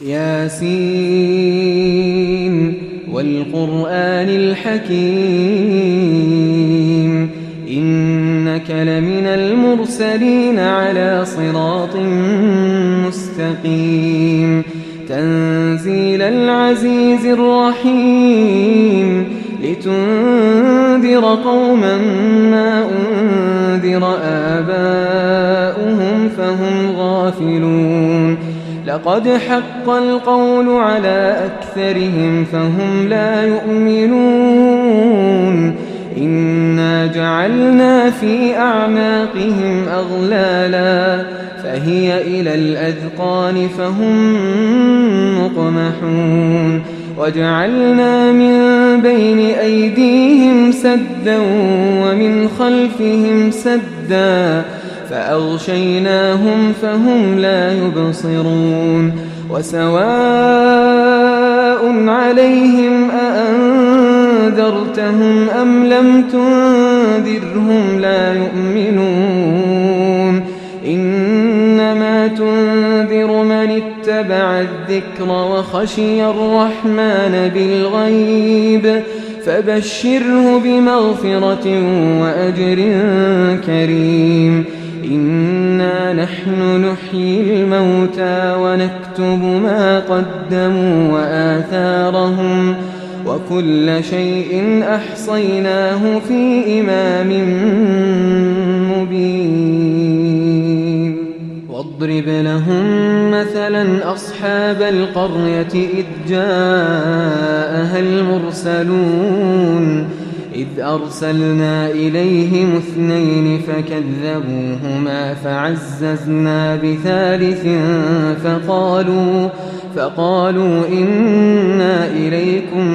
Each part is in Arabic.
ياسين والقرآن الحكيم إنك لمن المرسلين على صراط مستقيم تنزيل العزيز الرحيم لتنذر قوما ما أنذر آباؤهم فهم غافلون لقد حق القول على أكثرهم فهم لا يؤمنون إنا جعلنا في أعناقهم أغلالا فهي إلى الأذقان فهم مقمحون وجعلنا من بين أيديهم سدا ومن خلفهم سدا فأغشيناهم فهم لا يبصرون وسواء عليهم أأنذرتهم أم لم تنذرهم لا يؤمنون إنما تنذر من اتبع الذكر وخشي الرحمن بالغيب فبشره بمغفرة وأجر كريم إنا نحن نحيي الموتى ونكتب ما قدموا وآثارهم وكل شيء أحصيناه في إمام مبين واضرب لهم مثلا أصحاب القرية إذ جاءها المرسلون إذ أرسلنا إليهم اثنين فكذبوهما فعززنا بثالث فقالوا إنا إليكم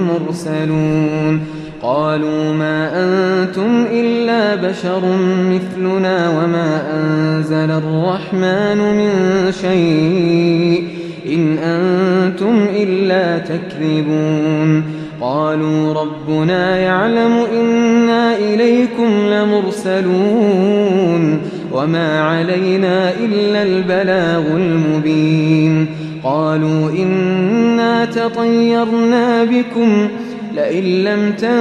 مرسلون قالوا ما أنتم إلا بشر مثلنا وما أنزل الرحمن من شيء إن أنتم إلا تكذبون قالوا ربنا يعلم إنا إليكم لمرسلون وما علينا إلا البلاغ المبين قالوا إنا تطيرنا بكم لئن لم تنتهوا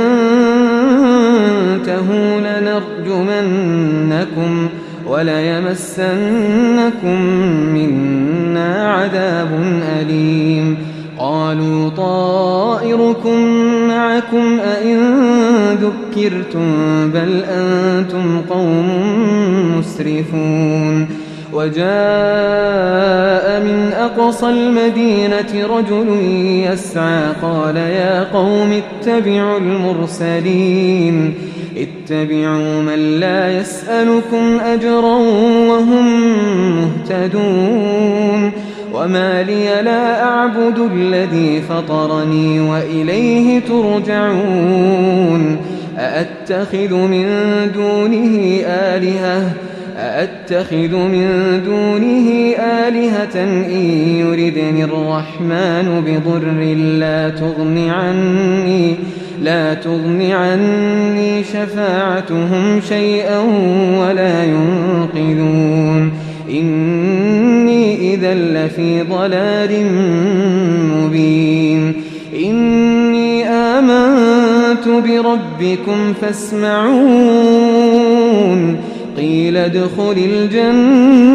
لنرجمنكم وليمسنكم منا عذاب أليم قالوا طائركم معكم أئن ذكرتم بل أنتم قوم مسرفون وجاء من أقصى المدينة رجل يسعى قال يا قوم اتبعوا المرسلين اتبعوا من لا يسألكم أجرا وهم مهتدون وما لي لا أعبد الذي فطرني وإليه ترجعون أأتخذ من دونه آلهة إن يردني الرحمن بضر لا تغن عني شفاعتهم شيئا ولا ينقذون إني إذا لفي ضلال مبين إني آمنت بربكم فاسمعون قيل ادخل الجنة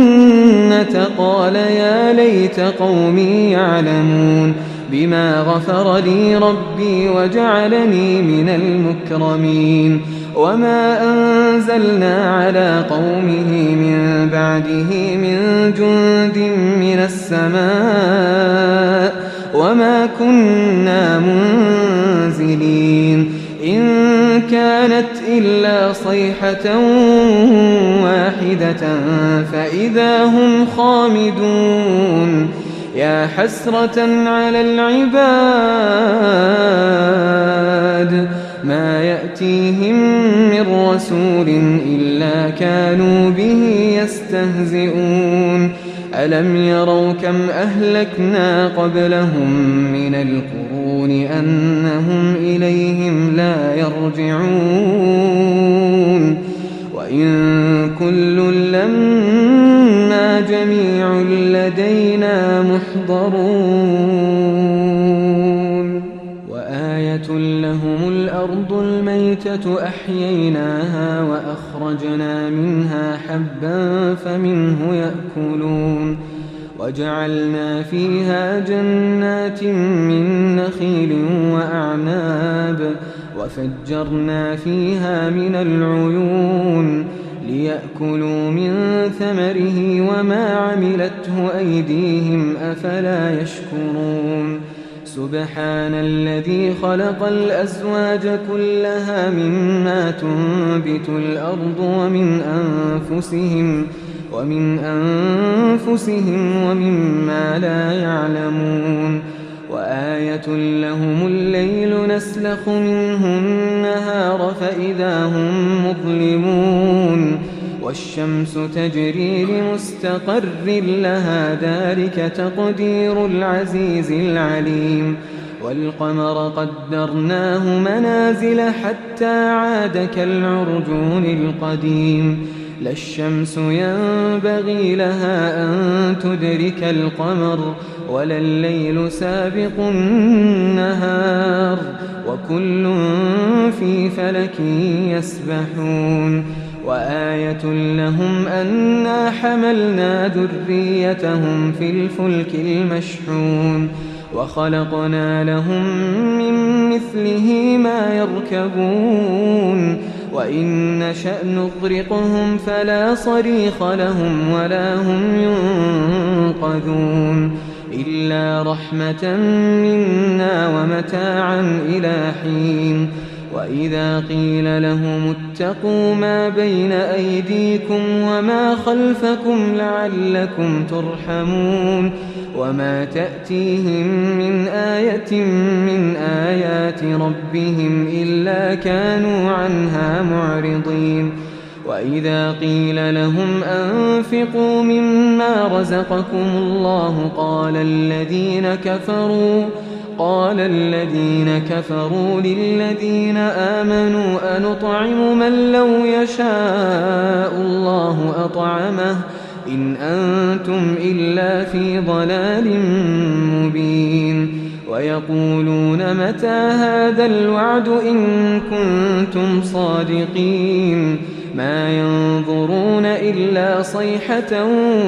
قال يا ليت قومي يعلمون بما غفر لي ربي وجعلني من المكرمين وما أنزلنا على قومه من بعده من جند من السماء وما كنا منزلين إن كانت إلا صيحة واحدة فإذا هم خامدون يا حسرة على العباد ما يأتيهم من رسول إلا كانوا به يستهزئون ألم يروا كم أهلكنا قبلهم من القرون أنهم إليهم لا يرجعون وإن كل لما جميع لدينا محضرون وآية لهم الأرض الميتة أحييناها وأخرجنا منها حبا فمنه يأكلون وجعلنا فيها جنات من نخيل وأعناب وفجرنا فيها من العيون ليأكلوا من ثمره وما عملته أيديهم أفلا يشكرون سبحان الذي خلق الأزواج كلها مما تنبت الأرض ومن أنفسهم ومما لا يعلمون وآية لهم الليل نسلخ منه النهار فإذا هم مظلمون والشمس تجري لمستقر لها ذلك تقدير العزيز العليم والقمر قدرناه منازل حتى عاد كالعرجون القديم لا الشمس ينبغي لها أن تدرك القمر ولا الليل سابق النهار وكل في فلك يسبحون وآية لهم أنا حملنا ذريتهم في الفلك المشحون وخلقنا لهم من مثله ما يركبون وإن نشأ نغرقهم فلا صريخ لهم ولا هم ينقذون إلا رحمة منا ومتاعا إلى حين وإذا قيل لهم اتقوا ما بين أيديكم وما خلفكم لعلكم ترحمون وما تأتيهم من آية من آيات ربهم إلا كانوا عنها معرضين وإذا قيل لهم أنفقوا مما رزقكم الله قال الذين كفروا للذين آمنوا أنطعم من لو يشاء الله أطعمه إن أنتم إلا في ضلال مبين ويقولون متى هذا الوعد إن كنتم صادقين ما ينظرون إلا صيحة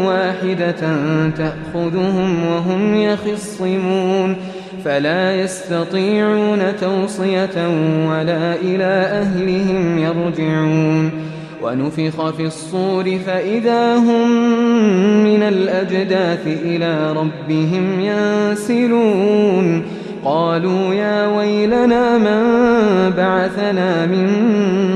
واحدة تأخذهم وهم يخصمون فلا يستطيعون توصية ولا إلى أهلهم يرجعون ونفخ في الصور فإذا هم من الأجداث إلى ربهم ينسلون قالوا يا ويلنا من بعثنا من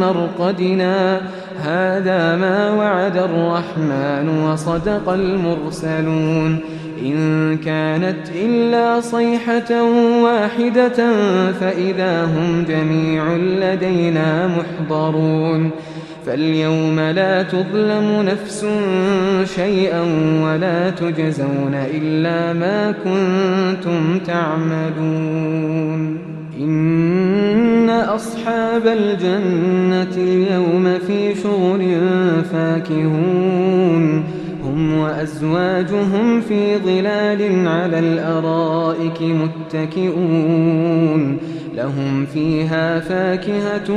مرقدنا هذا ما وعد الرحمن وصدق المرسلون إن كانت إلا صيحة واحدة فإذا هم جميع لدينا محضرون فاليوم لا تظلم نفس شيئا ولا تجزون إلا ما كنتم تعملون إن أصحاب الجنة اليوم في شغل فاكهون هم وأزواجهم في ظلال على الأرائك متكئون لهم فيها فاكهة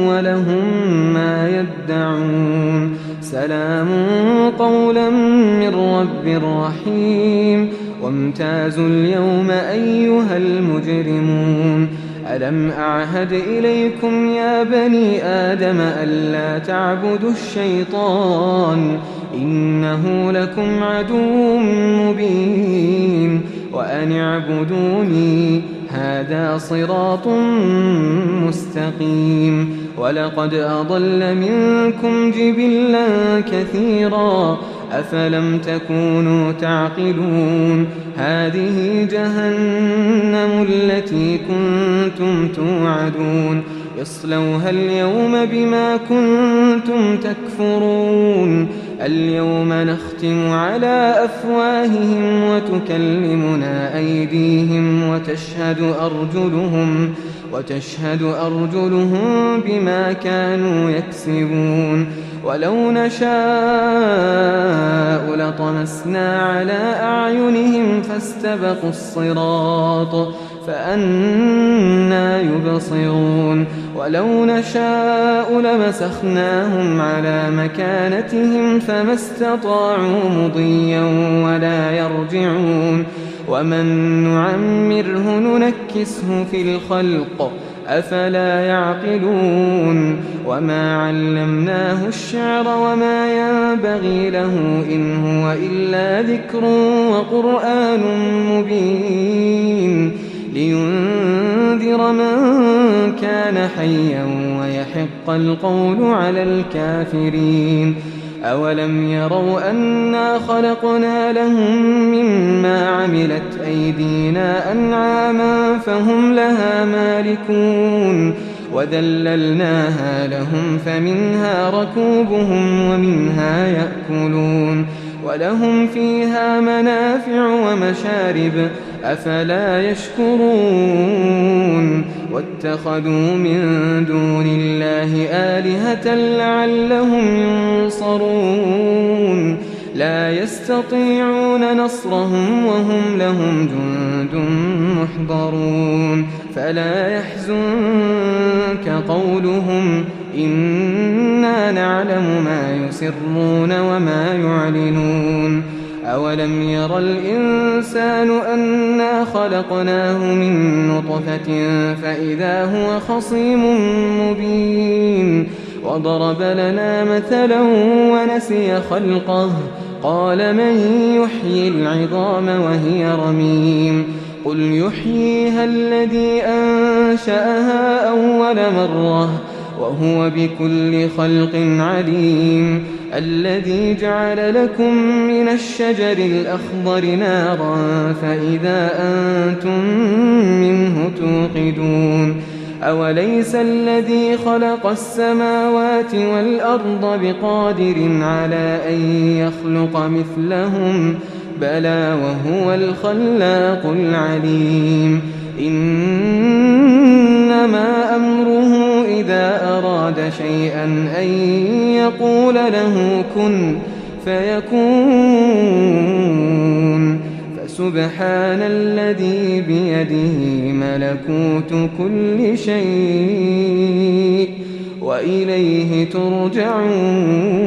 ولهم ما يدعون سلام قولا من رب رحيم وامتازوا اليوم أيها المجرمون ألم أعهد إليكم يا بني آدم ألا تعبدوا الشيطان إنه لكم عدو مبين وأن اعبدوني هذا صراط مستقيم ولقد أضل منكم جبلا كثيرا أفلم تكونوا تعقلون هذه جهنم التي كنتم توعدون اصلوها اليوم بما كنتم تكفرون اليوم نختم على أفواههم وتكلمنا أيديهم وتشهد أرجلهم بما كانوا يكسبون ولو نشاء لطمسنا على أعينهم فاستبقوا الصراط فأنى يبصرون ولو نشاء لمسخناهم على مكانتهم فما استطاعوا مضيا ولا يرجعون ومن نعمره ننكسه في الخلق أفلا يعقلون وما علمناه الشعر وما ينبغي له إن هو إلا ذكر وقرآن مبين لينذر من كان حيا ويحق القول على الكافرين أولم يروا أنا خلقنا لهم مما عملت أيدينا أنعاما فهم لها مالكون وذللناها لهم فمنها ركوبهم ومنها يأكلون ولهم فيها منافع ومشارب أفلا يشكرون واتخذوا من دون الله آلهة لعلهم ينصرون لا يستطيعون نصرهم وهم لهم جند محضرون فلا يحزنك قولهم إنا نعلم ما يسرون وما يعلنون أولم ير الإنسان أنا خلقناه من نطفة فإذا هو خصيم مبين وضرب لنا مثلا ونسي خلقه قال من يحيي العظام وهي رميم قل يحييها الذي أنشأها أول مرة وهو بكل خلق عليم الذي جعل لكم من الشجر الأخضر نارا فإذا أنتم منه توقدون أوليس الذي خلق السماوات والأرض بقادر على أن يخلق مثلهم بلى وهو الخلاق العليم إنما أمره إذا أراد شيئا أن يقول له كن فيكون فسبحان الذي بيده ملكوت كل شيء وإليه ترجعون